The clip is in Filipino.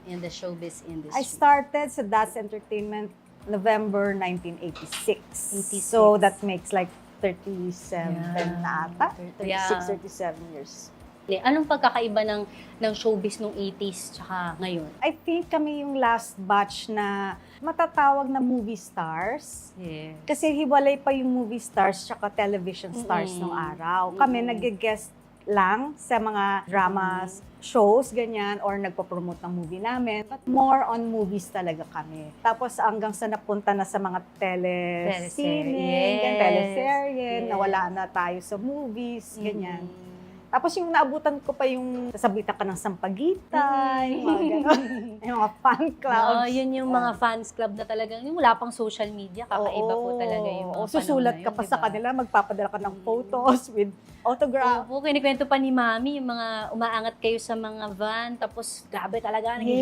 in the showbiz industry? I started sa Das Entertainment November 1986. 86. So that makes like 37 na ata. 36, Yeah. 37 years. Anong pagkakaiba ng showbiz nung 80s tsaka ngayon? I think kami yung last batch na matatawag na movie stars. Yes. Kasi hiwalay pa yung movie stars tsaka television stars nung araw. Kami nag-guest lang sa mga dramas, shows, ganyan, or nagpo-promote ng movie namin. But more on movies talaga kami. Tapos hanggang sa napunta na sa mga telesine, Yes. teleserye, Yes. nawala na tayo sa movies, ganyan. Tapos yung naabutan ko pa yung sasabitan ka ng Sampaguita, yung mga gano'n. Yung mga fan clubs. Yun yung mga fans club na talagang, yung wala pang social media, kakaiba po talaga yung mga Susulat panahon na ka yun, pa sa diba? kanila, magpapadala ka ng photos with autograph. Opo, kinikwento pa ni Mami, yung mga umaangat kayo sa mga van, tapos grabe talaga,